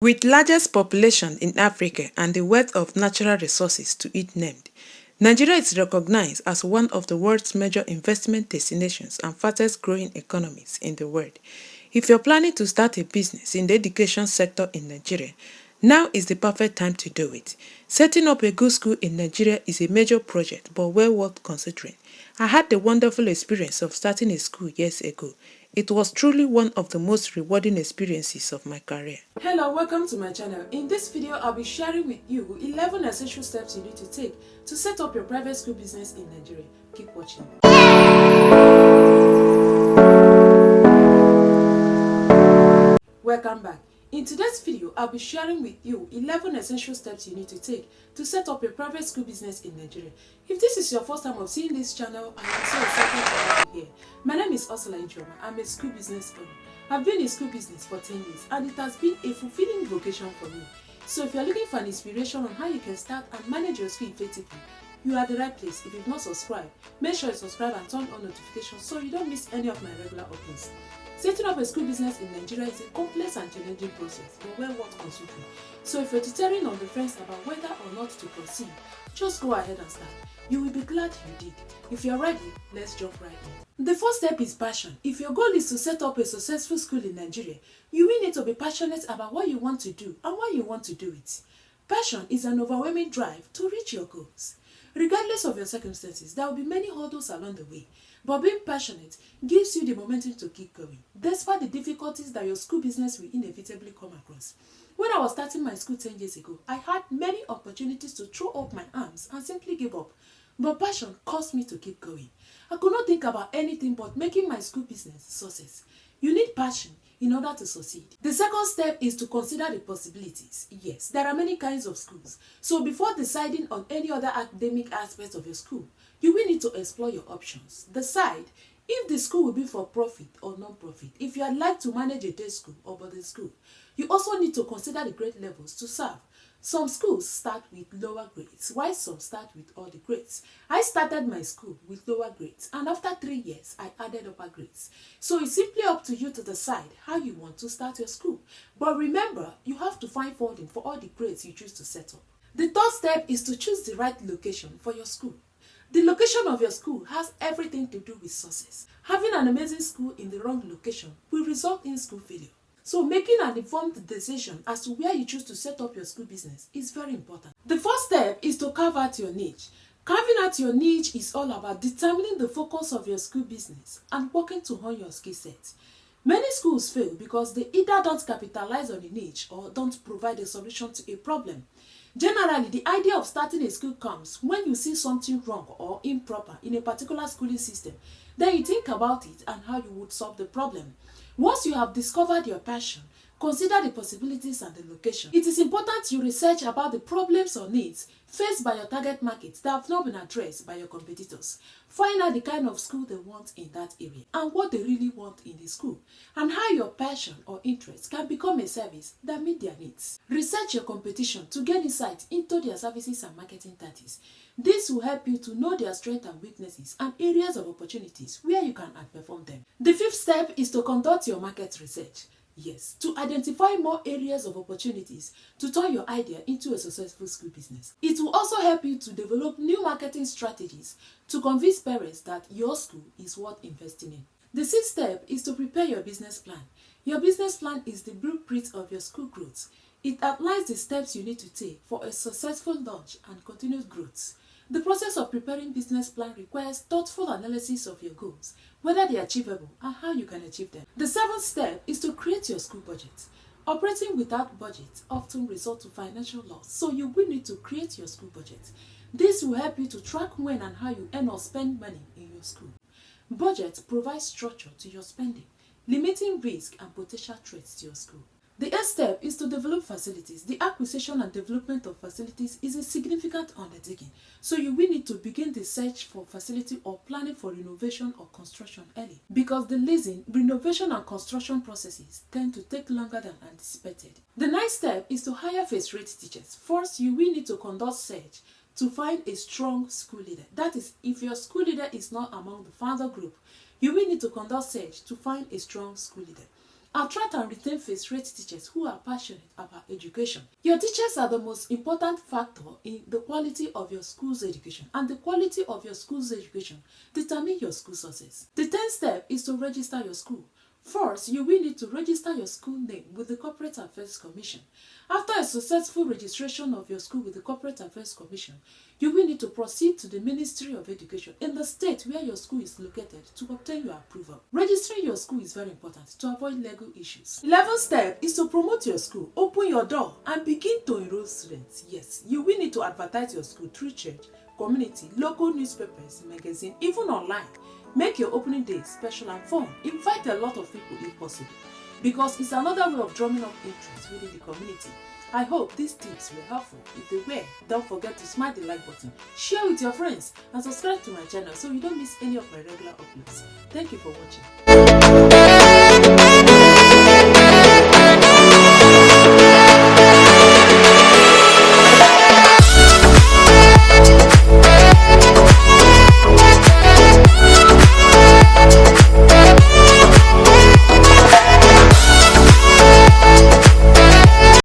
With largest population in Africa and the wealth of natural resources to it named, Nigeria is recognized as one of the world's major investment destinations and fastest growing economies in the world. If you're planning to start a business in the education sector in Nigeria, now is the perfect time to do it. Setting up a good school in Nigeria is a major project but well worth considering. I had the wonderful experience of starting a school years ago. It was truly one of the most rewarding experiences of my career. Hello, welcome to my channel. In this video, I'll be sharing with you 11 essential steps you need to take to set up your private school business in Nigeria. Keep watching. Welcome back. In today's video, I'll be sharing with you 11 essential steps you need to take to set up a private school business in Nigeria. If this is your first time of seeing this channel, I am so excited to have you here. My name is Ursula Ijoma. I'm a school business owner. I've been in school business for 10 years and it has been a fulfilling vocation for me. So if you're looking for an inspiration on how you can start and manage your school effectively, you are at the right place. If you've not subscribed, make sure you subscribe and turn on notifications so you don't miss any of my regular uploads. Setting up a school business in Nigeria is a complex and challenging process, but well worth considering. So if you're teetering on the fence about whether or not to proceed, just go ahead and start. You will be glad you did. If you're ready, let's jump right in. The first step is passion. If your goal is to set up a successful school in Nigeria, you will need to be passionate about what you want to do and why you want to do it. Passion is an overwhelming drive to reach your goals. Regardless of your circumstances, there will be many hurdles along the way, but being passionate gives you the momentum to keep going, despite the difficulties that your school business will inevitably come across. When I was starting my school 10 years ago, I had many opportunities to throw up my arms and simply give up, but passion caused me to keep going. I could not think about anything but making my school business a success. You need passion in order to succeed. The second step is to consider the possibilities. Yes, there are many kinds of schools. So before deciding on any other academic aspects of your school, you will need to explore your options. Decide if the school will be for profit or non-profit. If you would like to manage a day school or boarding school, you also need to consider the grade levels to serve. Some schools start with lower grades, while some start with all the grades. I started my school with lower grades, and after 3 years, I added upper grades. So it's simply up to you to decide how you want to start your school. But remember, you have to find funding for all the grades you choose to set up. The third step is to choose the right location for your school. The location of your school has everything to do with success. Having an amazing school in the wrong location will result in school failure. So making an informed decision as to where you choose to set up your school business is very important. The first step is to carve out your niche. Carving out your niche is all about determining the focus of your school business and working to hone your skill set. Many schools fail because they either don't capitalize on a niche or don't provide a solution to a problem. Generally, the idea of starting a school comes when you see something wrong or improper in a particular schooling system. Then you think about it and how you would solve the problem. Once you have discovered your passion, consider the possibilities and the location. It is important you research about the problems or needs faced by your target market that have not been addressed by your competitors. Find out the kind of school they want in that area and what they really want in the school, and how your passion or interest can become a service that meets their needs. Research your competition to gain insight into their services and marketing tactics. This will help you to know their strengths and weaknesses and areas of opportunities where you can outperform them. The fifth step is to conduct your market research. Yes, to identify more areas of opportunities to turn your idea into a successful school business. It will also help you to develop new marketing strategies to convince parents that your school is worth investing in. The sixth step is to prepare your business plan. Your business plan is the blueprint of your school growth. It outlines the steps you need to take for a successful launch and continued growth. The process of preparing business plan requires thoughtful analysis of your goals, whether they are achievable and how you can achieve them. The seventh step is to create your school budget. Operating without budget often results in financial loss, so you will need to create your school budget. This will help you to track when and how you earn or spend money in your school. Budget provides structure to your spending, limiting risk and potential threats to your school. The eighth step is to develop facilities. The acquisition and development of facilities is a significant undertaking, so you will need to begin the search for facility or planning for renovation or construction early, because the leasing, renovation and construction processes tend to take longer than anticipated. The ninth step is to hire first-rate teachers. First, you will need to conduct search to find a strong school leader. That is, if your school leader is not among the founder group, you will need to conduct search to find a strong school leader. Attract and retain first-rate teachers who are passionate about education. Your teachers are the most important factor in the quality of your school's education, and the quality of your school's education determine your school success. The 10th step is to register your school. First, you will need to register your school name with the Corporate Affairs Commission. After a successful registration of your school with the Corporate Affairs Commission, you will need to proceed to the Ministry of Education in the state where your school is located to obtain your approval. Registering your school is very important to avoid legal issues. 11th step is to promote your school. Open your door and begin to enroll students. Yes, you will need to advertise your school through church, community, local newspapers, magazine, even online. Make your opening day special and fun. Invite a lot of people if possible, because it's another way of drumming up interest within the community. I hope these tips were helpful. If they were, don't forget to smash the like button, share with your friends, and subscribe to my channel so you don't miss any of my regular uploads. Thank you for watching.